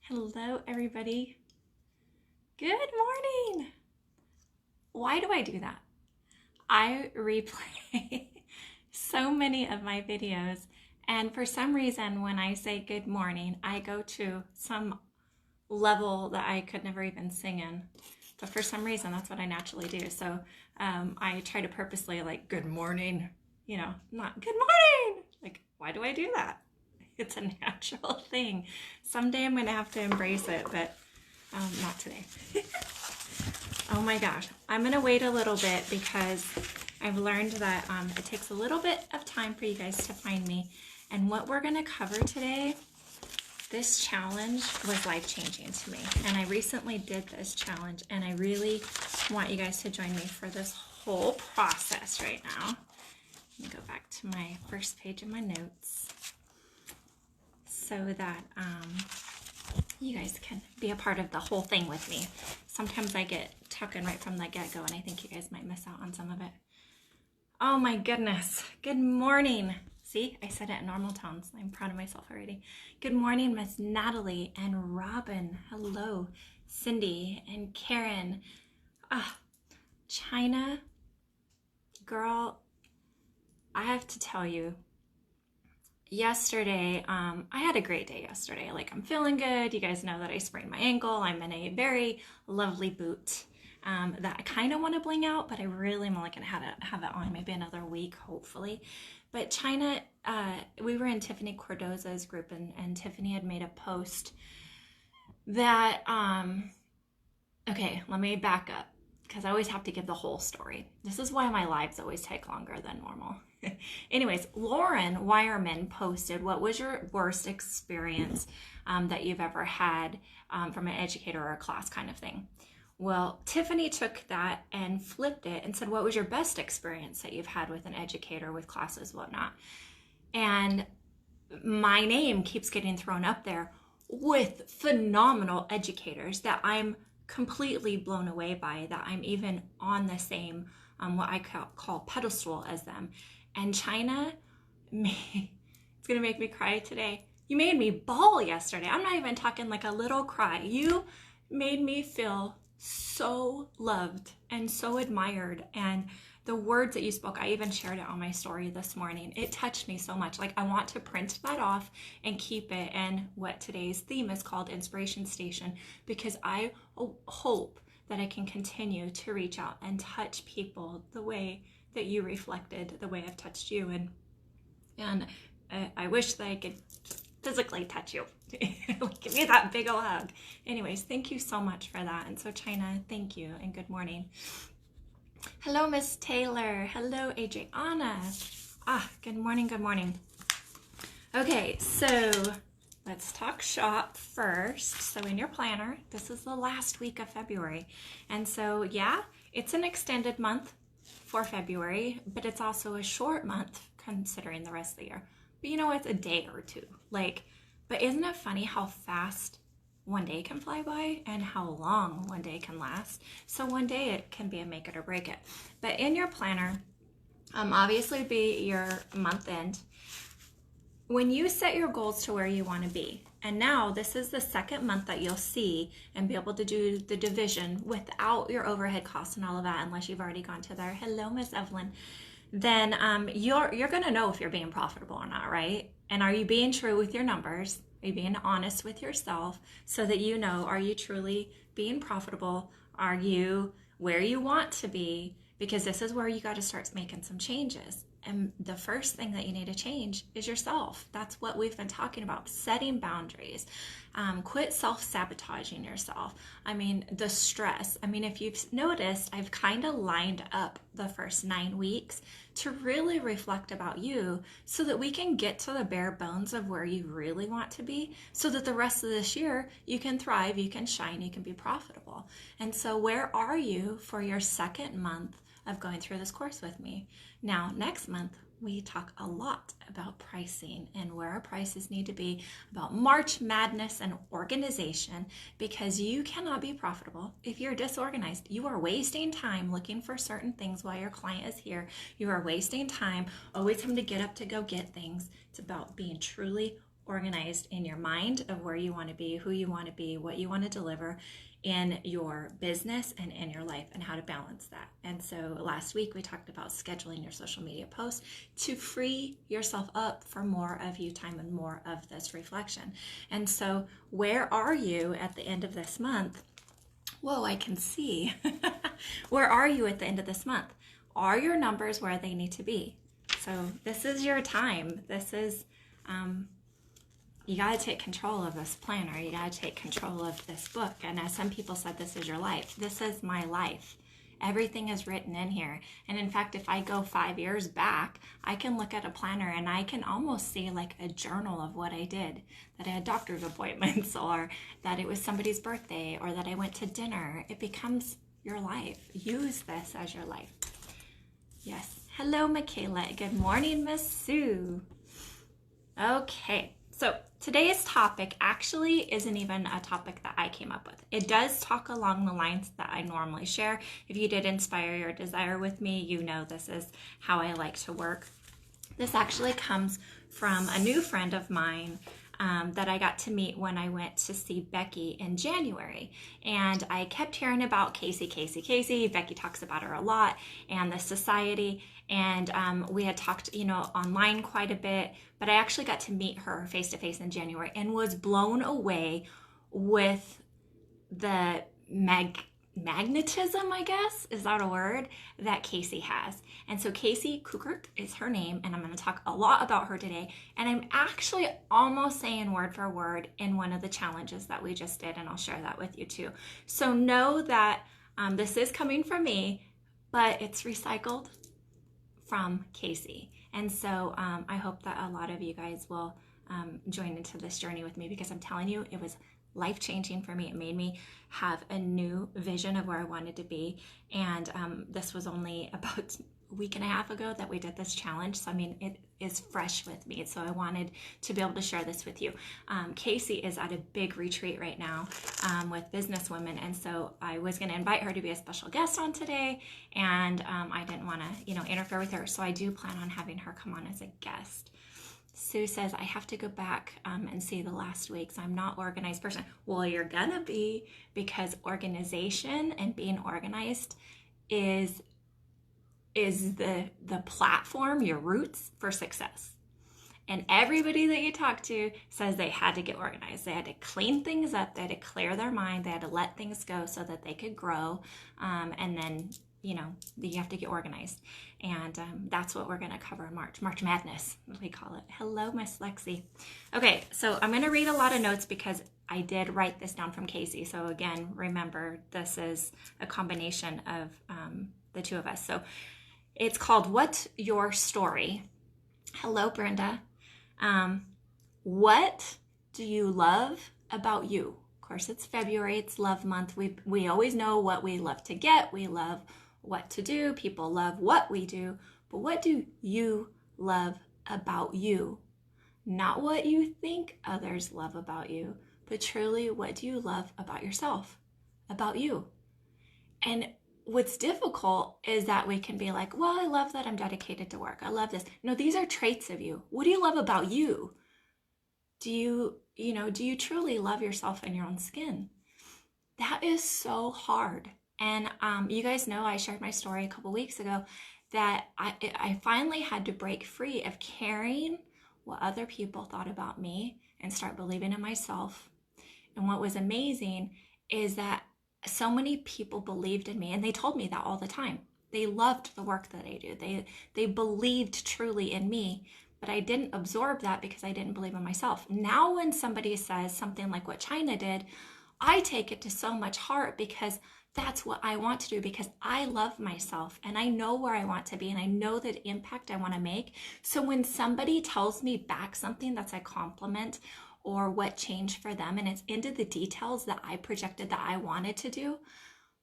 Hello, everybody. Good morning. Why do I do that? I replay so many of my videos, and for some reason, when I say good morning, I go to some level that I could never even sing in. But for some reason, that's what I naturally do. So I try to purposely good morning, not good morning. Why do I do that? It's a natural thing. Someday I'm going to have to embrace it, but not today. Oh my gosh. I'm going to wait a little bit because I've learned that it takes a little bit of time for you guys to find me. And what we're going to cover today, this challenge was life-changing to me. And I recently did this challenge, and I really want you guys to join me for this whole process right now. Let me go back to my first page of my notes, so that you guys can be a part of the whole thing with me. Sometimes I get talking right from the get-go, and I think you guys might miss out on some of it. Oh my goodness. Good morning. See, I said it in normal tones. I'm proud of myself already. Good morning, Miss Natalie and Robin. Hello, Cindy and Karen. China, girl, I have to tell you, yesterday, I had a great day yesterday. I'm feeling good. You guys know that I sprained my ankle. I'm in a very lovely boot that I kind of want to bling out, but I really am going to have it on maybe another week, hopefully. But China, we were in Tiffany Cordoza's group, and Tiffany had made a post that, okay, let me back up, because I always have to give the whole story. This is why my lives always take longer than normal. Anyways, Lauren Wireman posted, what was your worst experience that you've ever had from an educator or a class kind of thing? Well, Tiffany took that and flipped it and said, what was your best experience that you've had with an educator, with classes, whatnot? And my name keeps getting thrown up there with phenomenal educators that I'm completely blown away by, that I'm even on the same, what I call pedestal as them. And China, it's gonna make me cry today. You made me bawl yesterday. I'm not even talking like a little cry. You made me feel so loved and so admired. And the words that you spoke, I even shared it on my story this morning. It touched me so much. I want to print that off and keep it in what today's theme is called, Inspiration Station, because I hope that I can continue to reach out and touch people the way that you reflected, the way I've touched you. And I wish that I could physically touch you. Give me that big ol' hug. Anyways, thank you so much for that. And so China, thank you and good morning. Hello, Miss Taylor. Hello, Adriana. Good morning, good morning. Okay, so let's talk shop first. So in your planner, this is the last week of February. And so, yeah, it's an extended month for February, but it's also a short month considering the rest of the year. But it's a day or two. But isn't it funny how fast one day can fly by and how long one day can last? So one day it can be a make it or break it. But in your planner, obviously would be your month end. When you set your goals to where you want to be, and now this is the second month that you'll see and be able to do the division without your overhead costs and all of that, unless you've already gone to there. Hello, Miss Evelyn. Then you're going to know if you're being profitable or not, right? And are you being true with your numbers? Are you being honest with yourself so that you know, are you truly being profitable? Are you where you want to be? Because this is where you got to start making some changes. And the first thing that you need to change is yourself. That's what we've been talking about, setting boundaries. Quit self-sabotaging yourself. The stress. If you've noticed, I've kind of lined up the first 9 weeks to really reflect about you so that we can get to the bare bones of where you really want to be, so that the rest of this year you can thrive, you can shine, you can be profitable. And so where are you for your second month of going through this course with me? Now, next month, we talk a lot about pricing and where our prices need to be, about March Madness and organization, because you cannot be profitable if you're disorganized. You are wasting time looking for certain things while your client is here. You are wasting time always having to get up to go get things. It's about being truly organized in your mind of where you want to be, who you want to be, what you want to deliver in your business and in your life, and how to balance that. And so last week we talked about scheduling your social media posts to free yourself up for more of you time and more of this reflection. And so where are you at the end of this month? Whoa, I can see. Where are you at the end of this month? Are your numbers where they need to be? So this is your time. This is, you got to take control of this planner. You got to take control of this book. And as some people said, this is your life. This is my life. Everything is written in here. And in fact, if I go 5 years back, I can look at a planner and I can almost see like a journal of what I did, that I had doctor's appointments, or that it was somebody's birthday, or that I went to dinner. It becomes your life. Use this as your life. Yes. Hello, Michaela. Good morning, Miss Sue. Okay. So today's topic actually isn't even a topic that I came up with. It does talk along the lines that I normally share. If you did inspire your desire with me, you know this is how I like to work. This actually comes from a new friend of mine that I got to meet when I went to see Becky in January. And I kept hearing about Casey. Becky talks about her a lot, and the society. And we had talked, online quite a bit, but I actually got to meet her face to face in January and was blown away with the magnetism, I guess, is that a word, that Casey has. And so Casey Kukert is her name, and I'm going to talk a lot about her today. And I'm actually almost saying word for word in one of the challenges that we just did, and I'll share that with you too. So know that this is coming from me, but it's recycled from Casey. And so I hope that a lot of you guys will join into this journey with me, because I'm telling you, it was life-changing for me. It made me have a new vision of where I wanted to be. And this was only about a week and a half ago that we did this challenge. So, I mean, it is fresh with me. So I wanted to be able to share this with you. Casey is at a big retreat right now with business women. And so I was going to invite her to be a special guest on today. And I didn't want to, interfere with her. So I do plan on having her come on as a guest. Sue says, I have to go back and see the last week's. I'm not organized person. Well, you're gonna be, because organization and being organized is the platform, your roots for success. And everybody that you talk to says they had to get organized. They had to clean things up. They had to clear their mind. They had to let things go so that they could grow. And then, you have to get organized. And that's what we're going to cover in March Madness, what we call it. Hello, Miss Lexi. Okay, so I'm going to read a lot of notes because I did write this down from Casey. So again, remember, this is a combination of the two of us. So it's called What's Your Story? Hello, Brenda. What do you love about you? Of course, it's February. It's love month. We always know what we love to get. We love what to do. People love what we do. But what do you love about you? Not what you think others love about you, but truly, what do you love about yourself, about you? And what's difficult is that we can be like, well, I love that I'm dedicated to work. I love this. No, these are traits of you. What do you love about you? Do you truly love yourself in your own skin? That is so hard. And you guys know I shared my story a couple weeks ago that I finally had to break free of caring what other people thought about me and start believing in myself. And what was amazing is that so many people believed in me, and they told me that all the time. They loved the work that I do. They believed truly in me, but I didn't absorb that because I didn't believe in myself. Now when somebody says something like what China did, I take it to so much heart, because that's what I want to do, because I love myself and I know where I want to be and I know the impact I want to make. So when somebody tells me back something that's a compliment or what changed for them, and it's into the details that I projected that I wanted to do,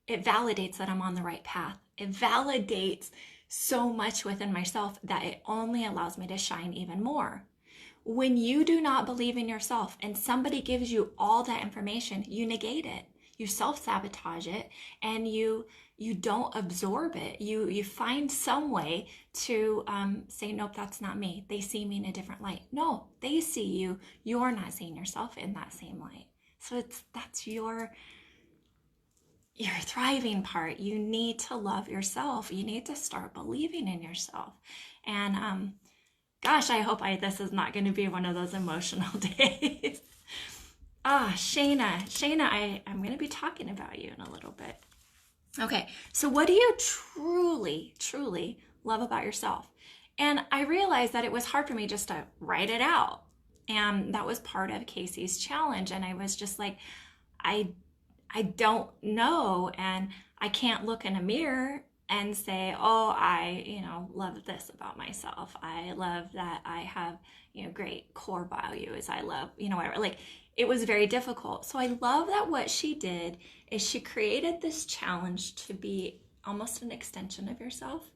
it validates that I'm on the right path. It validates so much within myself that it only allows me to shine even more. When you do not believe in yourself and somebody gives you all that information, you negate it. you self-sabotage it, and you don't absorb it. You find some way to say, nope, that's not me. They see me in a different light. No, they see you. You're not seeing yourself in that same light. So that's your thriving part. You need to love yourself. You need to start believing in yourself. And gosh, I hope this is not going to be one of those emotional days. Shayna, I'm going to be talking about you in a little bit. Okay, so what do you truly, truly love about yourself? And I realized that it was hard for me just to write it out. And that was part of Casey's challenge. And I was just like, I don't know. And I can't look in a mirror and say, oh, I, love this about myself. I love that I have, great core values. I love, whatever. Like, it was very difficult. So I love that what she did is she created this challenge to be almost an extension of yourself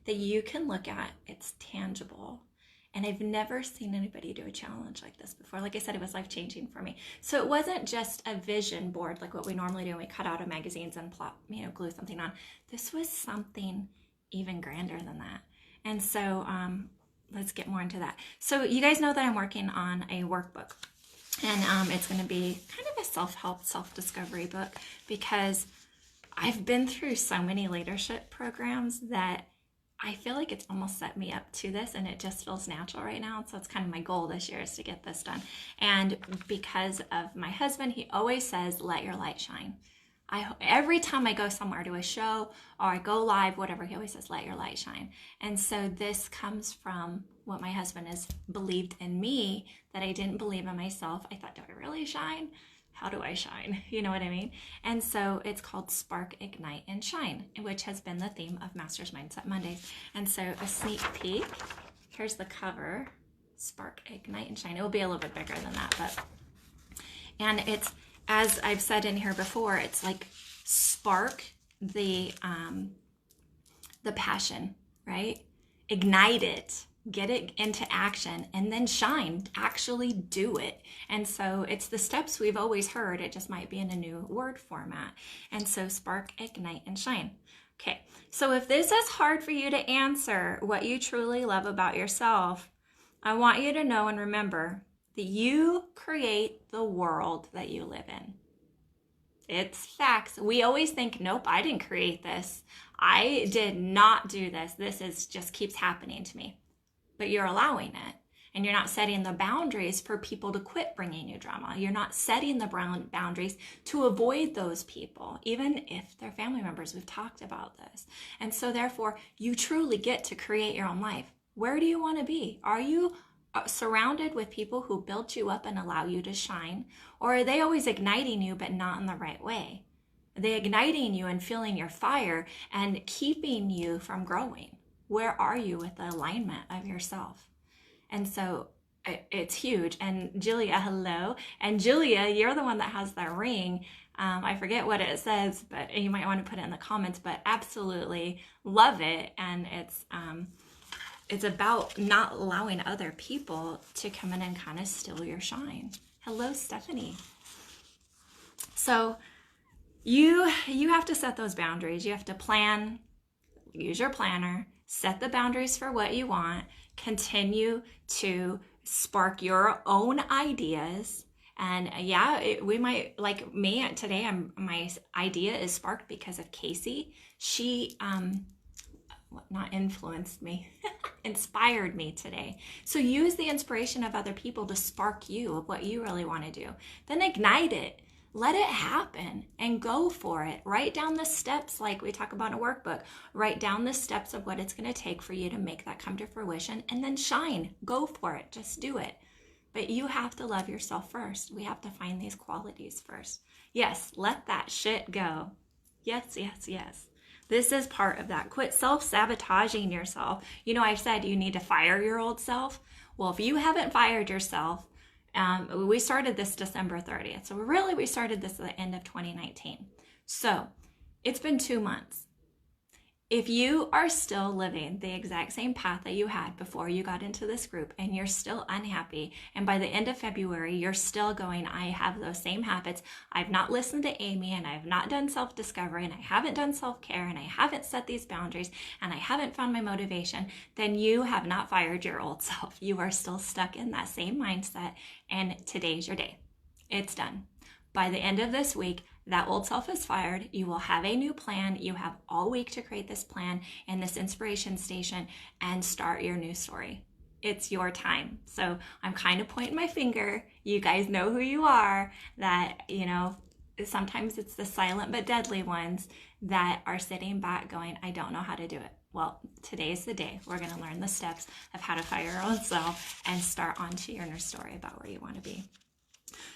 that you can look at. It's tangible. And I've never seen anybody do a challenge like this before. Like I said, it was life-changing for me. So it wasn't just a vision board like what we normally do when we cut out of magazines and plop, glue something on. This was something even grander than that. And so let's get more into that. So you guys know that I'm working on a workbook. And it's going to be kind of a self-help, self-discovery book, because I've been through so many leadership programs that I feel like it's almost set me up to this, and it just feels natural right now. So it's kind of my goal this year is to get this done. And because of my husband, he always says, let your light shine. Every time I go somewhere to a show or I go live, whatever, he always says, let your light shine. And so this comes from what my husband has believed in me that I didn't believe in myself. I thought, do I really shine? How do I shine? You know what I mean? And so it's called Spark, Ignite, and Shine, which has been the theme of Masters Mindset Mondays. And so a sneak peek, here's the cover, Spark, Ignite, and Shine. It will be a little bit bigger than that, and it's, as I've said in here before, it's like spark the passion, right? Ignite it, get it into action, and then shine, actually do it. And so it's the steps we've always heard, it just might be in a new word format. And so spark, ignite, and shine. Okay, so if this is hard for you to answer what you truly love about yourself, I want you to know and remember that you create the world that you live in. It's facts. We always think, nope, I didn't create this. I did not do this. This is just keeps happening to me. But you're allowing it. And you're not setting the boundaries for people to quit bringing you drama. You're not setting the boundaries to avoid those people, even if they're family members. We've talked about this. And so therefore, you truly get to create your own life. Where do you want to be? Are you surrounded with people who build you up and allow you to shine? Or are they always igniting you but not in the right way? Are they igniting you and fueling your fire and keeping you from growing? Where are you with the alignment of yourself? And so it's huge. And Julia, hello. And Julia, you're the one that has the ring. I forget what it says, but you might want to put it in the comments, but absolutely love it. And it's about not allowing other people to come in and kind of steal your shine. Hello, Stephanie. So you have to set those boundaries. You have to plan, use your planner, set the boundaries for what you want, continue to spark your own ideas. And we might, like me today, my idea is sparked because of Casey. She, not influenced me, inspired me today. So use the inspiration of other people to spark you of what you really want to do. Then ignite it. Let it happen and go for it. Write down the steps like we talk about in a workbook. Write down the steps of what it's going to take for you to make that come to fruition, and then shine. Go for it. Just do it. But you have to love yourself first. We have to find these qualities first. Yes, let that shit go. Yes, yes, yes. This is part of that. Quit self-sabotaging yourself. I've said you need to fire your old self. Well, if you haven't fired yourself, we started this December 30th. So we started this at the end of 2019. So it's been 2 months. If you are still living the exact same path that you had before you got into this group and you're still unhappy, and by the end of February, you're still going, I have those same habits, I've not listened to Amy, and I've not done self-discovery, and I haven't done self-care, and I haven't set these boundaries, and I haven't found my motivation, then you have not fired your old self. You are still stuck in that same mindset, and today's your day. It's done. By the end of this week, that old self is fired. You will have a new plan. You have all week to create this plan and this inspiration station and start your new story. It's your time. So I'm kind of pointing my finger. You guys know who you are, that, you know, sometimes it's the silent but deadly ones that are sitting back going, I don't know how to do it. Well, today's the day. We're going to learn the steps of how to fire your old self and start onto your new story about where you want to be.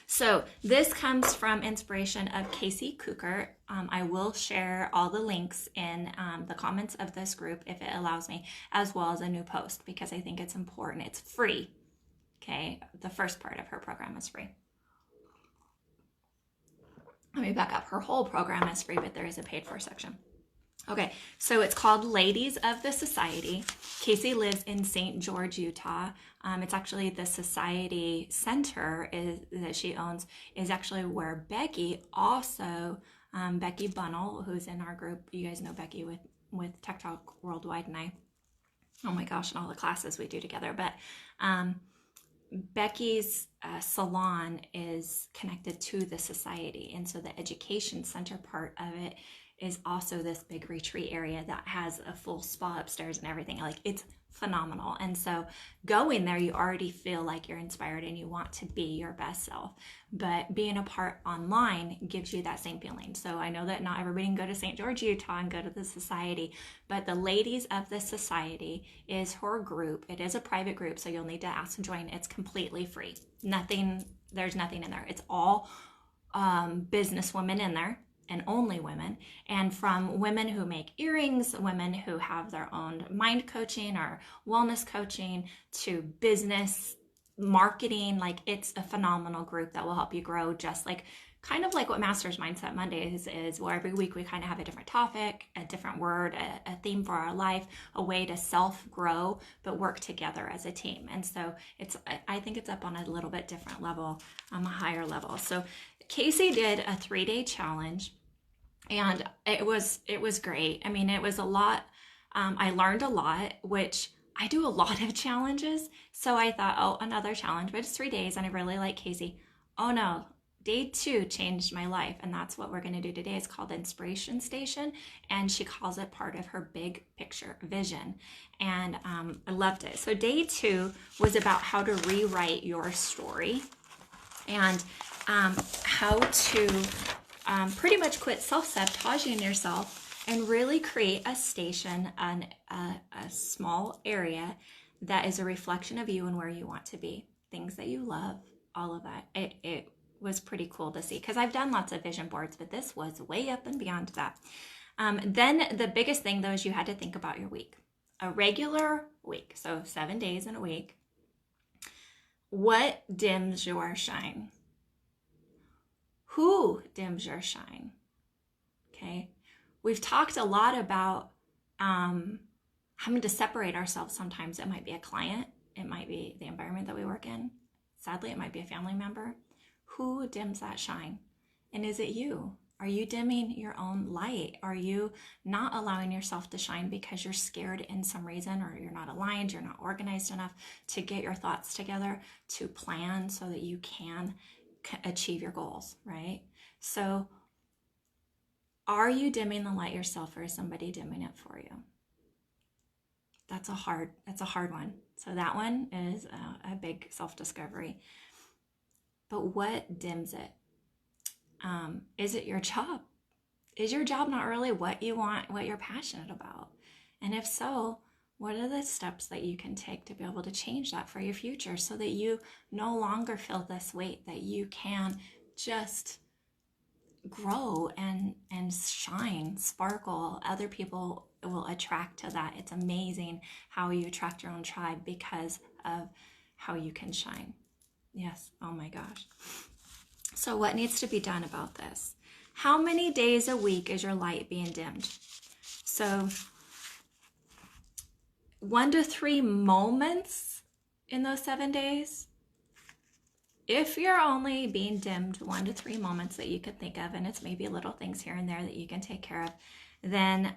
So this comes from inspiration of Casey Cooker. I will share all the links in the comments of this group if it allows me, as well as a new post, because I think it's important. It's free. Okay, the first part of her program is free. Let me back up. Her whole program is free, but there is a paid for section. Okay, so it's called Ladies of the Society. Casey lives in St. George, Utah. It's actually the Society Center that she owns is actually where Becky also, Becky Bunnell, who's in our group. You guys know Becky with Tech Talk Worldwide and I. Oh my gosh, and all the classes we do together. But Becky's salon is connected to the society. And so the education center part of it is also this big retreat area that has a full spa upstairs and everything. Like, it's phenomenal. And so going there, you already feel like you're inspired and you want to be your best self. But being a part online gives you that same feeling. So I know that not everybody can go to St. George, Utah and go to the society, but the Ladies of the Society is her group. It is a private group, so you'll need to ask to join. It's completely free. There's nothing in there. It's all business women in there, and only women, and from women who make earrings, women who have their own mind coaching or wellness coaching, to business marketing. Like, it's a phenomenal group that will help you grow, just like kind of like what Masters Mindset Mondays is, where every week we kind of have a different topic, a different word, a theme for our life, a way to self-grow, but work together as a team. And so I think it's up on a little bit different level, a higher level. So Casey did a 3-day challenge, and it was great. I mean, it was a lot. I learned a lot, which I do a lot of challenges. So I thought, oh, another challenge, but it's 3 days and I really like Casey. Oh no, day 2 changed my life. And that's what we're going to do today. It's called Inspiration Station. And she calls it part of her big picture vision. And I loved it. So day 2 was about how to rewrite your story and how to pretty much quit self-sabotaging yourself and really create a station, a small area that is a reflection of you and where you want to be, things that you love, all of that. It was pretty cool to see, because I've done lots of vision boards, but this was way up and beyond that. Then the biggest thing, though, is you had to think about your week, a regular week, so 7 days in a week. What dims your shine? Who dims your shine? Okay. We've talked a lot about having to separate ourselves. Sometimes it might be a client. It might be the environment that we work in. Sadly, it might be a family member. Who dims that shine? And is it you? Are you dimming your own light? Are you not allowing yourself to shine because you're scared in some reason, or you're not aligned, you're not organized enough to get your thoughts together, to plan so that you can achieve your goals, right? So are you dimming the light yourself, or is somebody dimming it for you? That's a hard one. So that one is a big self-discovery. But what dims it? Is it your job? Is your job not really what you want, what you're passionate about? And if so, what are the steps that you can take to be able to change that for your future, so that you no longer feel this weight, that you can just grow and shine, sparkle? Other people will attract to that. It's amazing how you attract your own tribe because of how you can shine. Yes, oh my gosh. So what needs to be done about this? How many days a week is your light being dimmed? So 1 to 3 moments in those 7 days. If you're only being dimmed 1 to 3 moments that you could think of, and it's maybe little things here and there that you can take care of, then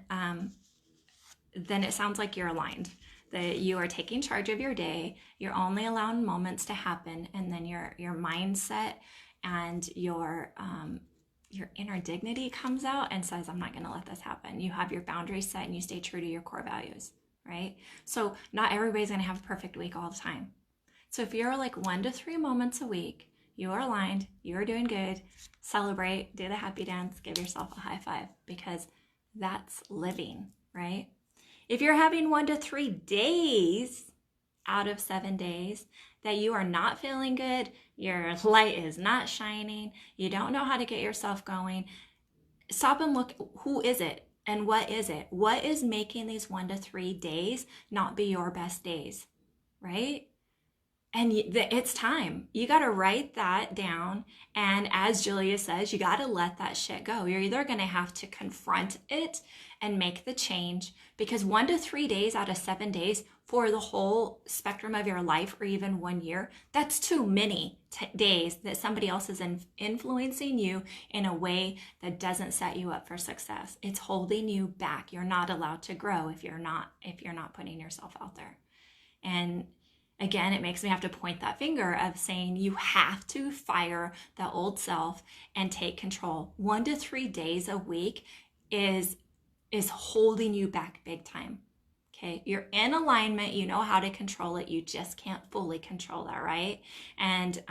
it sounds like you're aligned, that you are taking charge of your day. You're only allowing moments to happen, and then your mindset and your inner dignity comes out and says, I'm not going to let this happen. You have your boundaries set and you stay true to your core values, right? So not everybody's going to have a perfect week all the time. So if you're like 1 to 3 moments a week, you are aligned, you're doing good, celebrate, do the happy dance, give yourself a high five, because that's living, right? If you're having 1 to 3 days out of 7 days that you are not feeling good, your light is not shining, you don't know how to get yourself going, stop and look, who is it and what is it? What is making these 1 to 3 days not be your best days, right? And it's time. You got to write that down. And as Julia says, you got to let that shit go. You're either going to have to confront it and make the change, because 1 to 3 days out of 7 days for the whole spectrum of your life, or even 1 year, that's too many days that somebody else is influencing you in a way that doesn't set you up for success. It's holding you back. You're not allowed to grow if you're not putting yourself out there. And again, it makes me have to point that finger of saying you have to fire the old self and take control. 1 to 3 days a week is holding you back big time. Okay, you're in alignment, you know how to control it, you just can't fully control that, right? And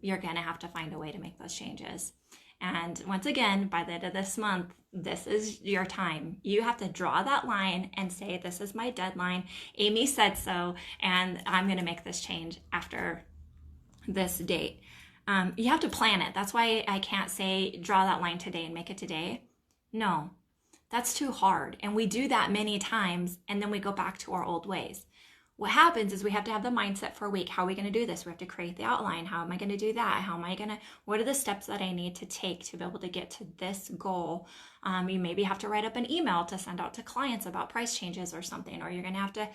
you're gonna have to find a way to make those changes. And once again, by the end of this month, this is your time. You have to draw that line and say, this is my deadline. Amy said so, and I'm going to make this change after this date. You have to plan it. That's why I can't say, draw that line today and make it today. No, that's too hard. And we do that many times, and then we go back to our old ways. What happens is we have to have the mindset for a week. How are we going to do this? We have to create the outline. How am I going to do that? What are the steps that I need to take to be able to get to this goal? You maybe have to write up an email to send out to clients about price changes or something, or you're going to have to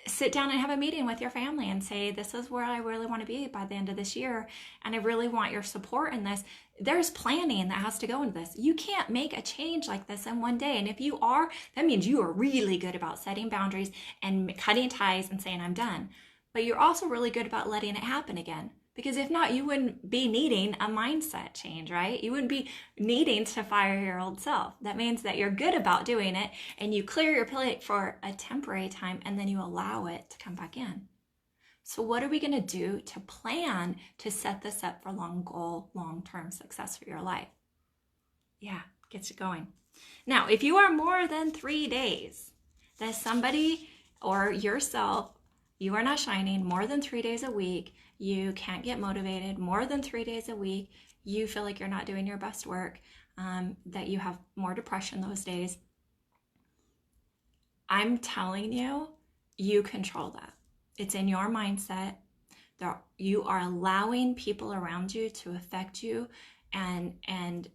sit down and have a meeting with your family and say, this is where I really want to be by the end of this year, and I really want your support in this. There's planning that has to go into this. You can't make a change like this in 1 day. And if you are, that means you are really good about setting boundaries and cutting ties and saying, I'm done. But you're also really good about letting it happen again. Because if not, you wouldn't be needing a mindset change, right? You wouldn't be needing to fire your old self. That means that you're good about doing it, and you clear your plate for a temporary time, and then you allow it to come back in. So what are we going to do to plan to set this up for long-term success for your life? Yeah, gets you going. Now, if you are more than 3 days that somebody or yourself, you are not shining more than 3 days a week, you can't get motivated more than 3 days a week, you feel like you're not doing your best work, that you have more depression those days, I'm telling you, you control that. It's in your mindset. You are allowing people around you to affect you and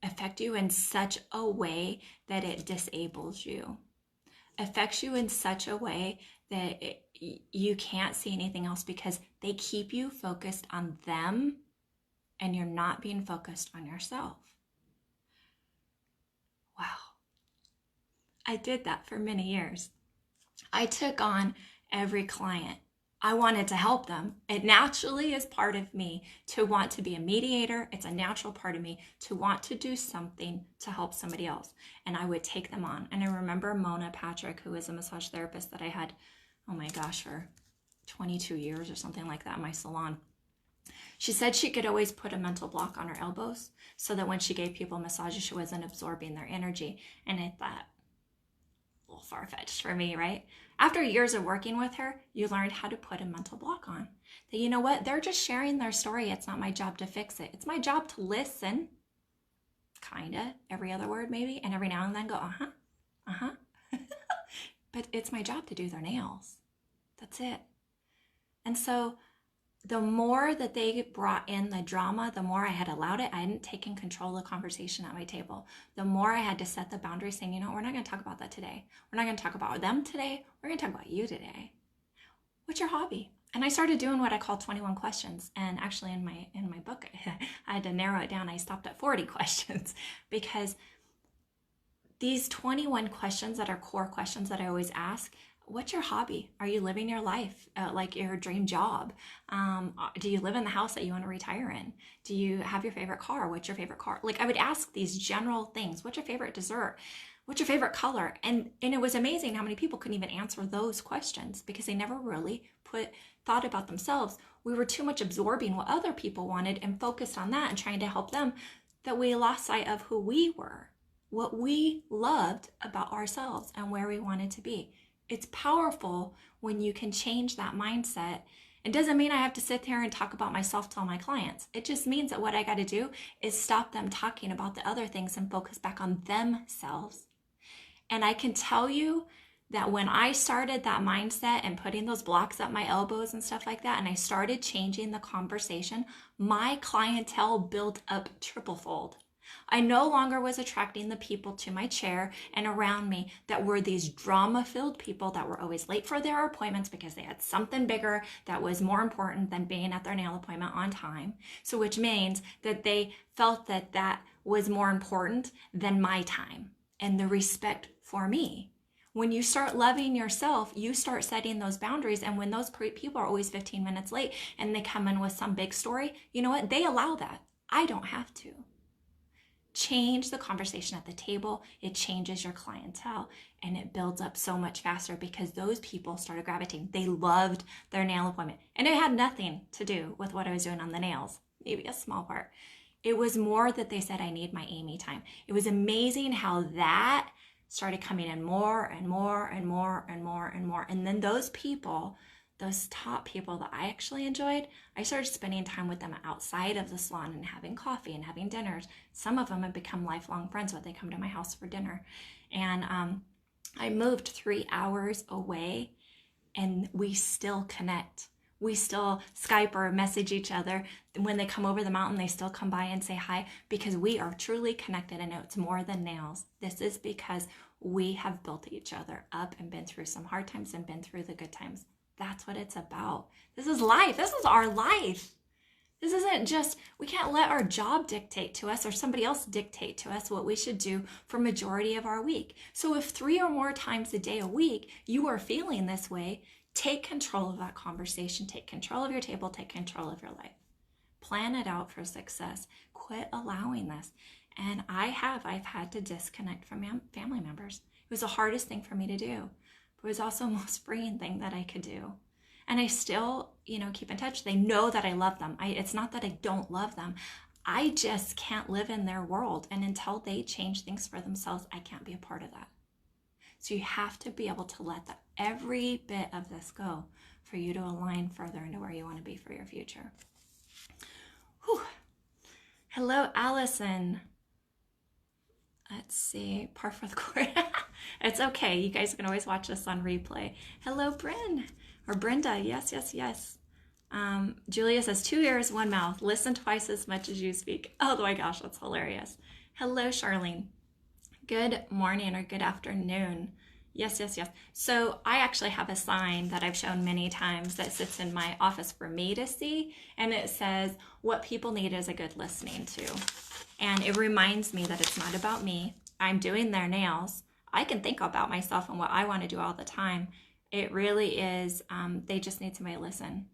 affect you in such a way that it disables you. Affects you in such a way that you can't see anything else, because they keep you focused on them and you're not being focused on yourself. Wow. I did that for many years. I took on every client. I wanted to help them. It naturally is part of me to want to be a mediator. It's a natural part of me to want to do something to help somebody else. And I would take them on. And I remember Mona Patrick, who was a massage therapist that I had, oh my gosh, for 22 years or something like that in my salon. She said she could always put a mental block on her elbows so that when she gave people massages, she wasn't absorbing their energy. And I thought, a little far-fetched for me, right? After years of working with her, you learned how to put a mental block on. That, you know what? They're just sharing their story. It's not my job to fix it. It's my job to listen, kinda, every other word maybe, and every now and then go, uh-huh. But it's my job to do their nails. That's it. And so the more that they brought in the drama, the more I had allowed it. I hadn't taken control of the conversation at my table. The more I had to set the boundaries, saying, we're not going to talk about that today. We're not going to talk about them today. We're going to talk about you today. What's your hobby? And I started doing what I call 21 questions. And actually in my book, I had to narrow it down. I stopped at 40 questions because these 21 questions that are core questions that I always ask. What's your hobby? Are you living your life like your dream job? Do you live in the house that you want to retire in? Do you have your favorite car? What's your favorite car? Like I would ask these general things. What's your favorite dessert? What's your favorite color? And it was amazing how many people couldn't even answer those questions because they never really thought about themselves. We were too much absorbing what other people wanted and focused on that and trying to help them that we lost sight of who we were, what we loved about ourselves and where we wanted to be. It's powerful when you can change that mindset. It doesn't mean I have to sit there and talk about myself to all my clients. It just means that what I got to do is stop them talking about the other things and focus back on themselves. And I can tell you that when I started that mindset and putting those blocks up my elbows and stuff like that, and I started changing the conversation, my clientele built up triplefold. I no longer was attracting the people to my chair and around me that were these drama-filled people that were always late for their appointments because they had something bigger that was more important than being at their nail appointment on time. So which means that they felt that that was more important than my time and the respect for me. When you start loving yourself, you start setting those boundaries. And when those people are always 15 minutes late and they come in with some big story, you know what? They allow that. I don't have to. Change the conversation at the table. It changes your clientele and it builds up so much faster because those people started gravitating. They loved their nail appointment and it had nothing to do with what I was doing on the nails, maybe a small part. It was more that they said, I need my Amy time. It was amazing how that started coming in more and more and more and more and more. And then those people, those top people that I actually enjoyed, I started spending time with them outside of the salon and having coffee and having dinners. Some of them have become lifelong friends when they come to my house for dinner. And I moved 3 hours away and we still connect. We still Skype or message each other. When they come over the mountain, they still come by and say hi because we are truly connected and it's more than nails. This is because we have built each other up and been through some hard times and been through the good times. That's what it's about. This is life. This is our life. This isn't just, we can't let our job dictate to us or somebody else dictate to us what we should do for majority of our week. So if 3 or more times a day a week, you are feeling this way, take control of that conversation, take control of your table, take control of your life. Plan it out for success. Quit allowing this. And I've had to disconnect from family members. It was the hardest thing for me to do. But it was also the most freeing thing that I could do. And I still, keep in touch. They know that I love them. It's not that I don't love them. I just can't live in their world. And until they change things for themselves, I can't be a part of that. So you have to be able to let every bit of this go for you to align further into where you want to be for your future. Whew. Hello, Allison. Let's see, par for the course. It's okay. You guys can always watch this on replay. Hello, Brenda. Yes. Julia says, 2 ears, 1 mouth. Listen twice as much as you speak. Oh my gosh, that's hilarious. Hello, Charlene. Good morning or good afternoon. Yes. So I actually have a sign that I've shown many times that sits in my office for me to see. And it says, what people need is a good listening to. And it reminds me that it's not about me. I'm doing their nails. I can think about myself and what I want to do all the time. It really is, they just need somebody to listen.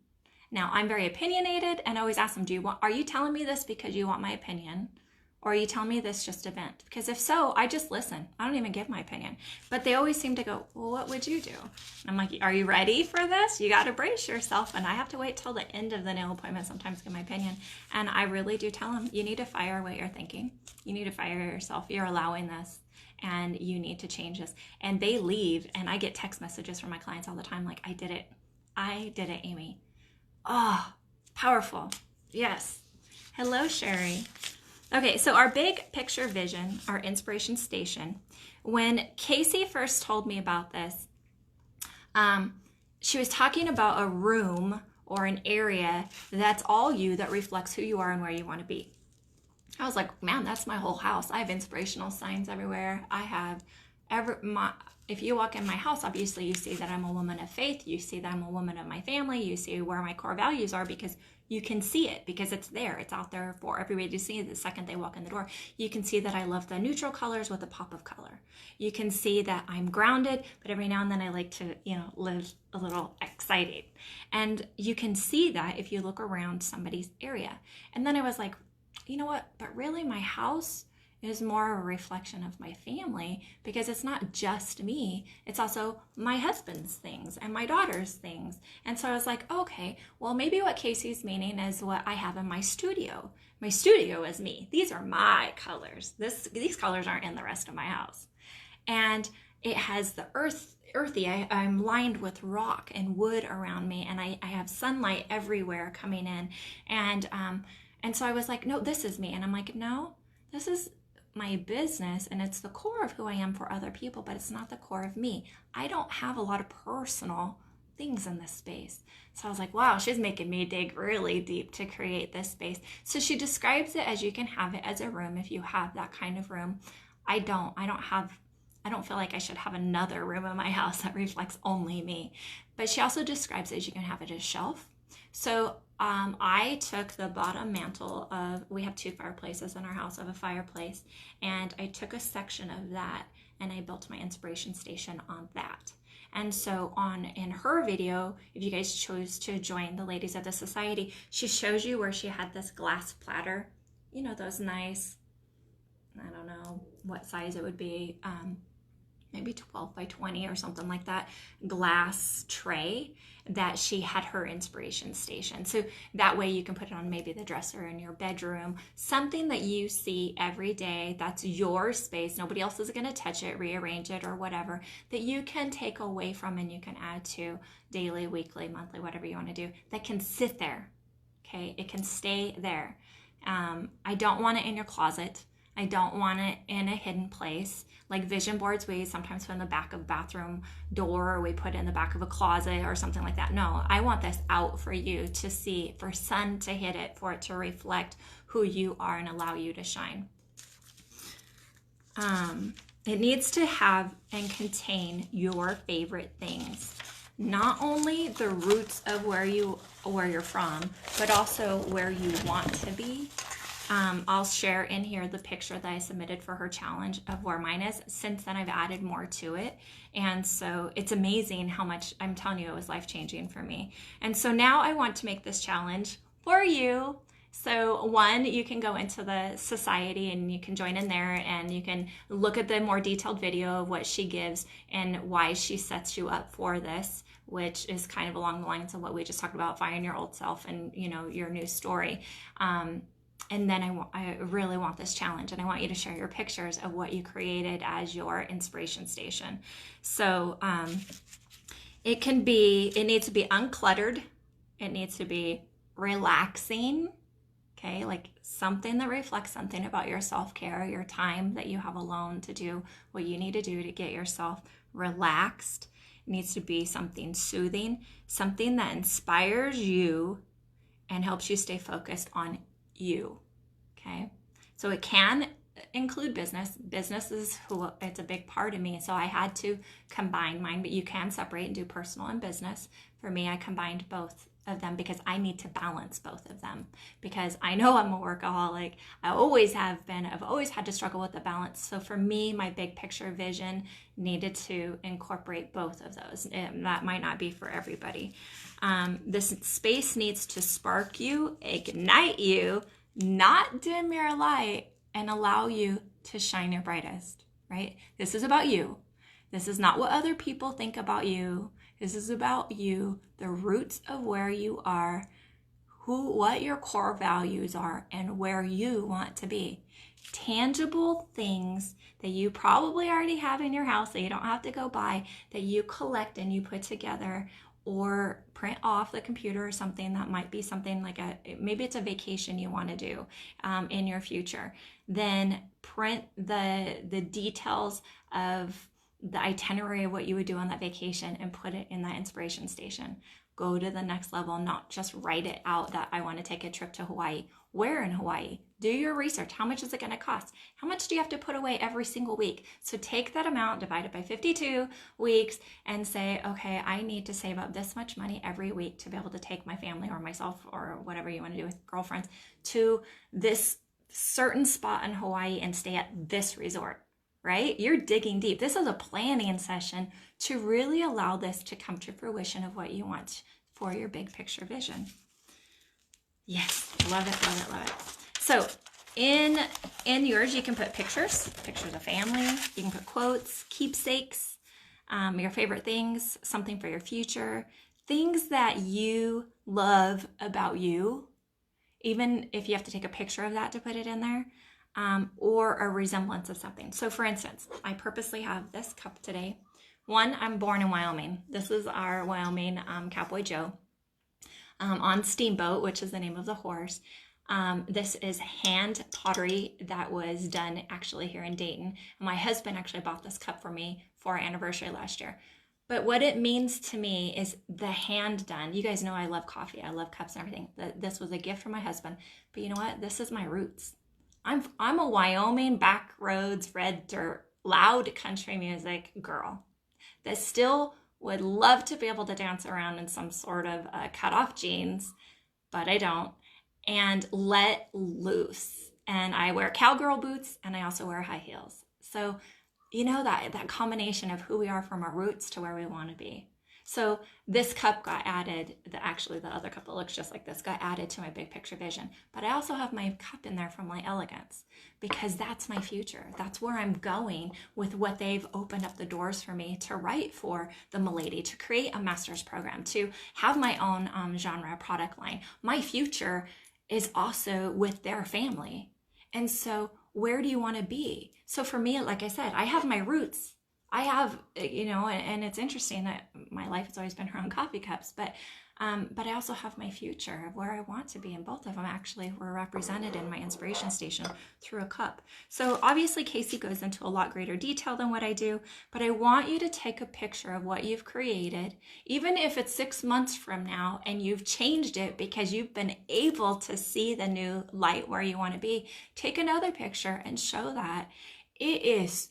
Now, I'm very opinionated and I always ask them, are you telling me this because you want my opinion? Or are you telling me this just to vent? Because if so, I just listen. I don't even give my opinion. But they always seem to go, well, what would you do? And I'm like, are you ready for this? You got to brace yourself. And I have to wait till the end of the nail appointment sometimes to give my opinion. And I really do tell them, you need to fire what you're thinking. You need to fire yourself. You're allowing this. And you need to change this. And they leave. And I get text messages from my clients all the time like, I did it, Amy. Oh, powerful. Yes. Hello, Sherry. Okay, so our big picture vision, our inspiration station, when Casey first told me about this, she was talking about a room or an area that's all you, that reflects who you are and where you want to be. I was like, man, that's my whole house. I have inspirational signs everywhere. I have if you walk in my house, obviously you see that I'm a woman of faith. You see that I'm a woman of my family. You see where my core values are, because you can see it, because it's there. It's out there for everybody to see the second they walk in the door. You can see that I love the neutral colors with a pop of color. You can see that I'm grounded, but every now and then I like to, live a little excited. And you can see that if you look around somebody's area. And then I was like, you know what? But really, my house is more a reflection of my family, because it's not just me, it's also my husband's things and my daughter's things. And so I was like, okay, well, maybe what Casey's meaning is what I have in my studio. My studio is me. These are my colors. These colors aren't in the rest of my house. And it has the earthy. I'm lined with rock and wood around me, and I have sunlight everywhere coming in. And so I was like, no, this is me. And I'm like, no, this is my business, and it's the core of who I am for other people, but it's not the core of me. I don't have a lot of personal things in this space. So I was like, wow, she's making me dig really deep to create this space. So she describes it as you can have it as a room if you have that kind of room. I don't feel like I should have another room in my house that reflects only me. But she also describes it as you can have it as a shelf. So I took the bottom mantle of, we have 2 fireplaces in our house, of a fireplace, and I took a section of that and I built my inspiration station on that. And so in her video, if you guys chose to join the Ladies of the Society, she shows you where she had this glass platter, those nice, I don't know what size it would be, maybe 12 by 20 or something like that, glass tray that she had her inspiration station. So that way you can put it on maybe the dresser in your bedroom, something that you see every day, that's your space. Nobody else is going to touch it, rearrange it, or whatever, that you can take away from and you can add to daily, weekly, monthly, whatever you want to do, that can sit there. Okay, it can stay there. I don't want it in your closet. I don't want it in a hidden place. Like vision boards, we sometimes put in the back of a bathroom door, or we put it in the back of a closet or something like that. No, I want this out for you to see, for sun to hit it, for it to reflect who you are and allow you to shine. It needs to have and contain your favorite things. Not only the roots of where you're from, but also where you want to be. I'll share in here the picture that I submitted for her challenge of where mine is. Since then, I've added more to it. And so it's amazing how much, I'm telling you, it was life-changing for me. And so now I want to make this challenge for you. So one, you can go into the society and you can join in there, and you can look at the more detailed video of what she gives and why she sets you up for this, which is kind of along the lines of what we just talked about, finding your old self and, your new story. And then I really want this challenge, and I want you to share your pictures of what you created as your inspiration station. So it needs to be uncluttered. It needs to be relaxing. Okay, like something that reflects something about your self-care, your time that you have alone to do what you need to do to get yourself relaxed. It needs to be something soothing, something that inspires you and helps you stay focused on you. Okay, so it can include business. Business is it's a big part of me, so I had to combine mine, but you can separate and do personal and business. For me, I combined both of them because I need to balance both of them, because I know I'm a workaholic. I always have been. I've always had to struggle with the balance. So for me, my big picture vision needed to incorporate both of those. That might not be for everybody. This space needs to spark you, ignite you, not dim your light, and allow you to shine your brightest, right? This is about you. This is not what other people think about you. This is about you, the roots of where you are, what your core values are, and where you want to be. Tangible things that you probably already have in your house that you don't have to go buy, that you collect and you put together, or print off the computer, or something that might be something like maybe it's a vacation you want to do in your future. Then print the details of the itinerary of what you would do on that vacation and put it in that inspiration station. go to the next level, not just write it out that I want to take a trip to Hawaii. Where in Hawaii? Do your research. How much is it going to cost? How much do you have to put away every single week? So take that amount, divide it by 52 weeks, and say, okay, I need to save up this much money every week to be able to take my family or myself or whatever you want to do with girlfriends to this certain spot in Hawaii and stay at this resort, right? You're digging deep. This is a planning session to really allow this to come to fruition of what you want for your big picture vision. Yes, love it, love it, love it. So in yours, you can put pictures of family. You can put quotes, keepsakes, your favorite things, something for your future, things that you love about you, even if you have to take a picture of that to put it in there, or a resemblance of something. So for instance, I purposely have this cup today. One, I'm born in Wyoming. This is our Wyoming Cowboy Joe. On Steamboat, which is the name of the horse. This is hand pottery that was done actually here in Dayton. My husband actually bought this cup for me for our anniversary last year. But what it means to me is the hand done. You guys know I love coffee. I love cups and everything. This was a gift from my husband. But you know what? This is my roots. I'm a Wyoming back roads, red dirt, loud country music girl that still would love to be able to dance around in some sort of cut-off jeans, but I don't, and let loose. And I wear cowgirl boots, and I also wear high heels. So, you know, that combination of who we are from our roots to where we want to be. So this cup got added, the other cup that looks just like this got added to my big picture vision. But I also have my cup in there from my elegance because that's my future. That's where I'm going with what they've opened up the doors for me to write for the Milady, to create a master's program, to have my own genre product line. My future is also with their family. And so where do you want to be? So for me, like I said, I have my roots. I have, you know, and it's interesting that my life has always been around coffee cups, but I also have my future of where I want to be, and both of them actually were represented in my inspiration station through a cup. So obviously Casey goes into a lot greater detail than what I do, but I want you to take a picture of what you've created, even if it's 6 months from now and you've changed it because you've been able to see the new light where you want to be. Take another picture and show that it is.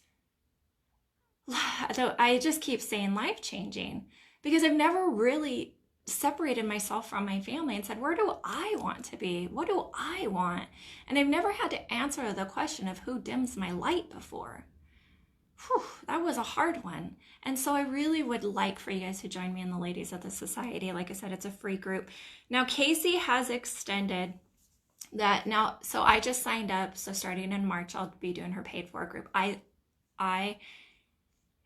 So I just keep saying life-changing because I've never really separated myself from my family and said, where do I want to be? What do I want? And I've never had to answer the question of who dims my light before. Whew, that was a hard one. And so I really would like for you guys to join me in the Ladies of the Society. Like I said, it's a free group. Now, Casey has extended that now. So I just signed up. So starting in March, I'll be doing her paid for group. I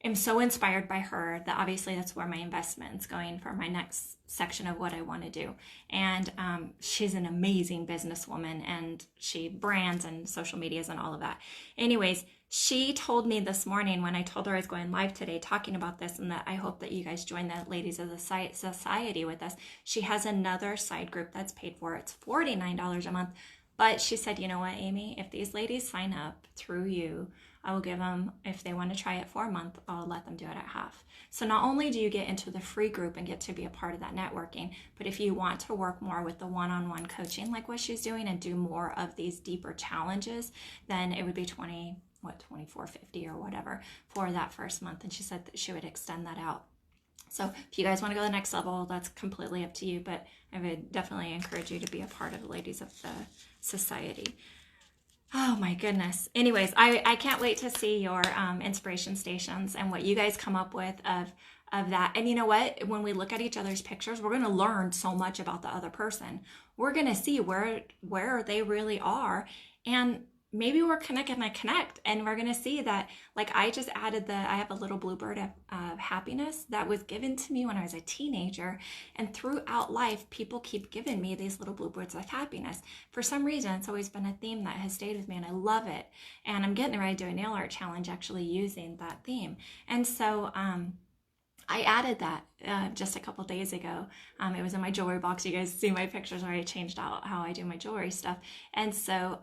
am so inspired by her that obviously that's where my investment's going for my next section of what I want to do. And she's an amazing businesswoman, and she brands and social medias and all of that. Anyways, she told me this morning when I told her I was going live today talking about this, and that I hope that you guys join the Ladies of the Society with us. She has another side group that's paid for. It's $49 a month. But she said, you know what, Amy, if these ladies sign up through you, I will give them, if they want to try it for a month, I'll let them do it at half. So not only do you get into the free group and get to be a part of that networking, but if you want to work more with the one-on-one coaching like what she's doing and do more of these deeper challenges, then it would be $24.50 or whatever for that first month. And she said that she would extend that out. So if you guys want to go to the next level, that's completely up to you, but I would definitely encourage you to be a part of the Ladies of the Society. Oh my goodness. Anyways, I can't wait to see your inspiration stations and what you guys come up with of that. And you know what? When we look at each other's pictures, we're going to learn so much about the other person. We're going to see where they really are, and maybe we're connect, and we're going to see that, like I just added I have a little bluebird of happiness that was given to me when I was a teenager. And throughout life, people keep giving me these little bluebirds of happiness. For some reason, it's always been a theme that has stayed with me, and I love it. And I'm getting ready to do a nail art challenge actually using that theme. And so, I added that just a couple days ago. It was in my jewelry box. You guys see my pictures where I changed out how I do my jewelry stuff. And so,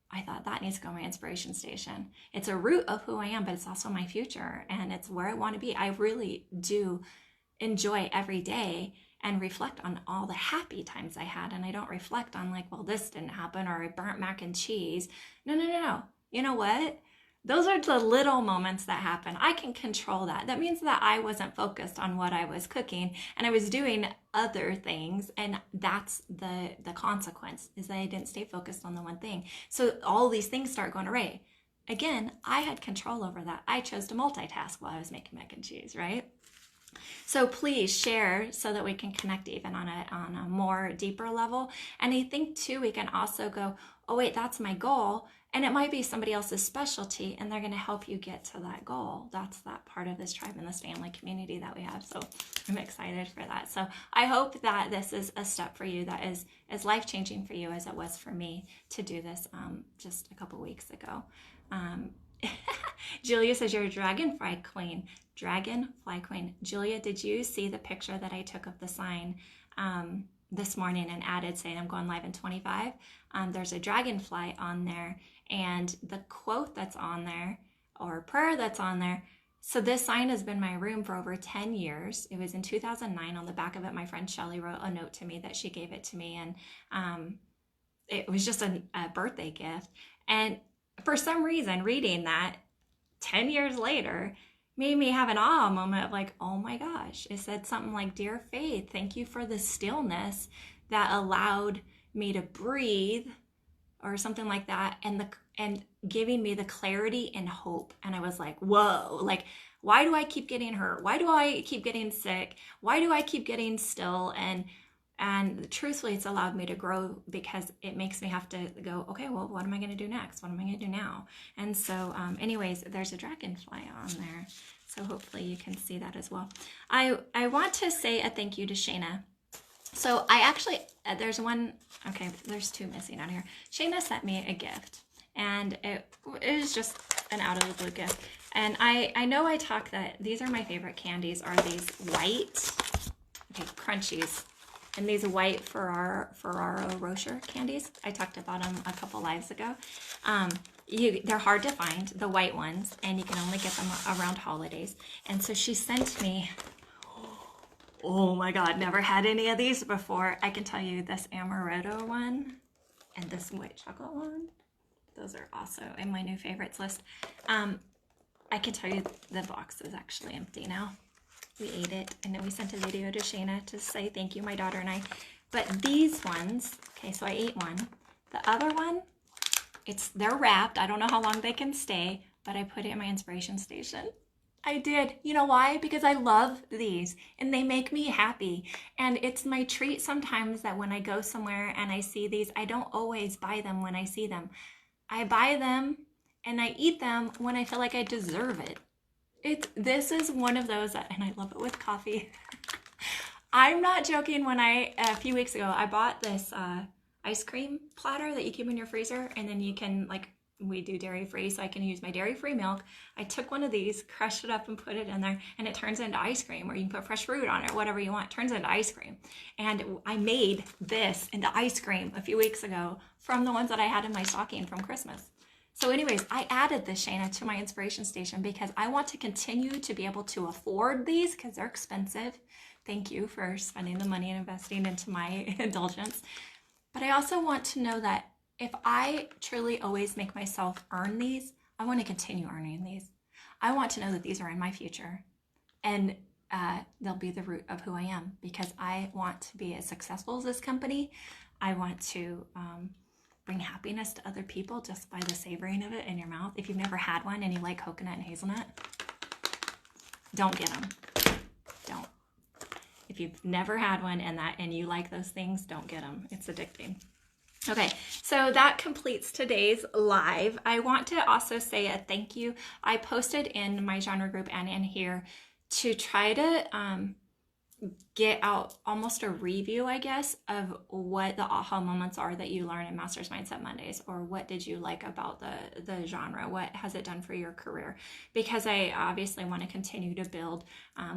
I thought that needs to go on my inspiration station. It's a root of who I am, but it's also my future, and it's where I want to be. I really do enjoy every day, and reflect on all the happy times I had. And I don't reflect on like, well, this didn't happen, or I burnt mac and cheese. No, no, no, no. You know what? Those are the little moments that happen. I can control that. That means that I wasn't focused on what I was cooking and I was doing other things. And that's the consequence, is that I didn't stay focused on the one thing. So all these things start going away. Again, I had control over that. I chose to multitask while I was making mac and cheese, right? So please share so that we can connect even on a more deeper level. And I think too, we can also go, oh wait, that's my goal. And it might be somebody else's specialty, and they're going to help you get to that goal. That's that part of this tribe and this family community that we have. So I'm excited for that. So I hope that this is a step for you that is as life-changing for you as it was for me to do this just a couple weeks ago. Julia says, you're a dragonfly queen. Dragonfly queen. Julia, did you see the picture that I took of the sign this morning and added saying I'm going live in 25? There's a dragonfly on there, and the quote that's on there, or prayer that's on there. So this sign has been in my room for over 10 years. It was in 2009. On the back of it, my friend Shelly wrote a note to me that she gave it to me, and it was just a birthday gift. And for some reason, reading that 10 years later made me have an awe moment of like, oh my gosh. It said something like, dear Faith, thank you for the stillness that allowed me to breathe, or something like that, and giving me the clarity and hope. And I was like, whoa, like, why do I keep getting hurt? Why do I keep getting sick? Why do I keep getting still? And truthfully, it's allowed me to grow, because it makes me have to go, okay, well, what am I going to do next? What am I going to do now? And so anyways, there's a dragonfly on there. So hopefully you can see that as well. I want to say a thank you to Shayna. So I actually, there's one, okay, there's two missing out here. Shayna sent me a gift, and it is just an out of the blue gift. And I know I talk that these are my favorite candies, are these white, okay, crunchies. And these white Ferrero Rocher candies, I talked about them a couple lives ago. They're hard to find, the white ones, and you can only get them around holidays. And so she sent me, oh my God, never had any of these before. I can tell you this amaretto one and this white chocolate one, those are also in my new favorites list. I can tell you the box is actually empty now. We ate it, and then we sent a video to Shayna to say thank you, my daughter and I. But these ones, okay, so I ate one. The other one, they're wrapped. I don't know how long they can stay, but I put it in my inspiration station. I did. You know why? Because I love these, and they make me happy. And it's my treat sometimes that when I go somewhere and I see these, I don't always buy them when I see them. I buy them and I eat them when I feel like I deserve it. This is one of those that, and I love it with coffee. I'm not joking. A few weeks ago, I bought this ice cream platter that you keep in your freezer, and then you can, like, we do dairy free, so I can use my dairy free milk. I took one of these, crushed it up and put it in there, and it turns into ice cream, or you can put fresh fruit on it, whatever you want. It turns into ice cream. And I made this into ice cream a few weeks ago from the ones that I had in my stocking from Christmas. So anyways, I added this, Shayna, to my inspiration station because I want to continue to be able to afford these because they're expensive. Thank you for spending the money and investing into my indulgence. But I also want to know that if I truly always make myself earn these, I want to continue earning these. I want to know that these are in my future, and they'll be the root of who I am, because I want to be as successful as this company. I want to bring happiness to other people just by the savoring of it in your mouth. If you've never had one and you like coconut and hazelnut, don't get them. Don't. If you've never had one and you like those things, don't get them. It's addicting. Okay, so that completes today's live. I want to also say a thank you. I posted in my genre group and in here to try to get out almost a review, I guess, of what the aha moments are that you learn in Master's Mindset Mondays, or what did you like about the genre? What has it done for your career? Because I obviously want to continue to build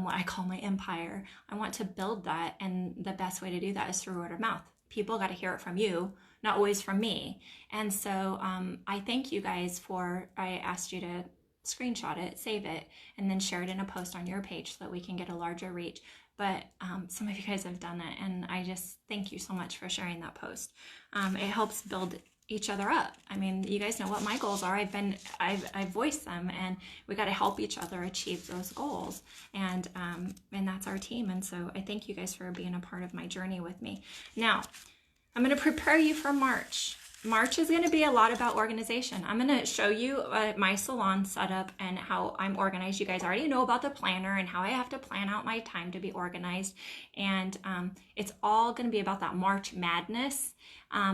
what I call my empire. I want to build that, and the best way to do that is through word of mouth. People got to hear it from you, not always from me. And so I thank you guys I asked you to screenshot it, save it, and then share it in a post on your page so that we can get a larger reach. but some of you guys have done it, and I just thank you so much for sharing that post. It helps build each other up. I mean, you guys know what my goals are. I've voiced them, and we got to help each other achieve those goals. And that's our team. And so I thank you guys for being a part of my journey with me. Now, I'm going to prepare you for March. March is going to be a lot about organization. I'm going to show you my salon setup and how I'm organized. You guys already know about the planner and how I have to plan out my time to be organized. And it's all going to be about that March madness.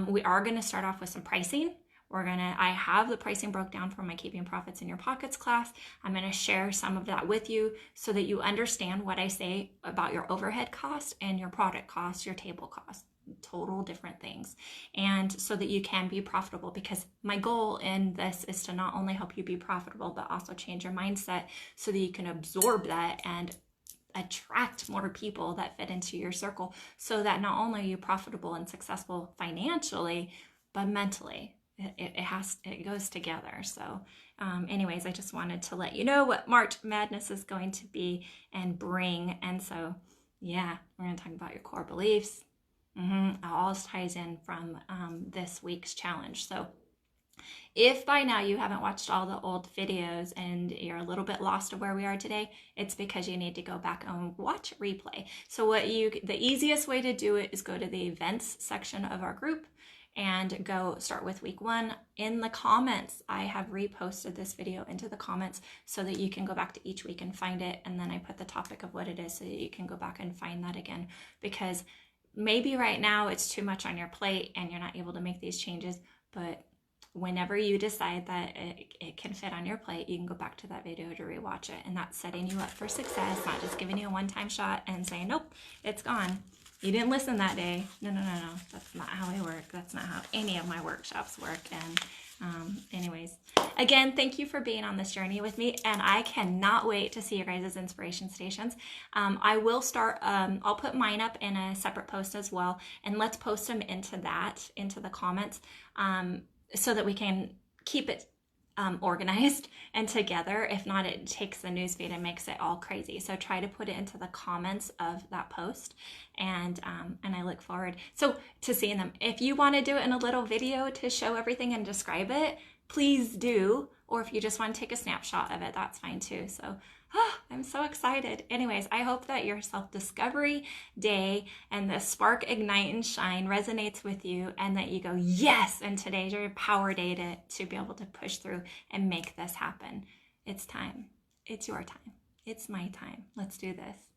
We are going to start off with some pricing. I have the pricing broke down for my Keeping Profits in Your Pockets class. I'm going to share some of that with you so that you understand what I say about your overhead cost and your product cost, your table cost. Total different things, and so that you can be profitable, because my goal in this is to not only help you be profitable but also change your mindset so that you can absorb that and attract more people that fit into your circle, so that not only are you profitable and successful financially but mentally. It goes together. So anyways, I just wanted to let you know what March Madness is going to be and bring. And so yeah, we're going to talk about your core beliefs. It all ties in from this week's challenge. So if by now you haven't watched all the old videos and you're a little bit lost of where we are today, it's because you need to go back and watch replay. So the easiest way to do it is go to the events section of our group and go start with week 1. In the comments, I have reposted this video into the comments so that you can go back to each week and find it. And then I put the topic of what it is so that you can go back and find that again, because maybe right now it's too much on your plate and you're not able to make these changes, but whenever you decide that it can fit on your plate, you can go back to that video to rewatch it. And that's setting you up for success, not just giving you a one-time shot and saying, nope, it's gone. You didn't listen that day. No. That's not how I work. That's not how any of my workshops work. And anyways, again, thank you for being on this journey with me, and I cannot wait to see your guys' inspiration stations. I will start, I'll put mine up in a separate post as well, and let's post them into the comments, so that we can keep it organized and together. If not, it takes the newsfeed and makes it all crazy. So try to put it into the comments of that post, and I look forward to seeing them. If you want to do it in a little video to show everything and describe it, please do. Or if you just want to take a snapshot of it, that's fine too. So I'm so excited. Anyways, I hope that your self-discovery day and the spark, ignite, and shine resonates with you, and that you go, yes, and today's your power day to be able to push through and make this happen. It's time. It's your time. It's my time. Let's do this.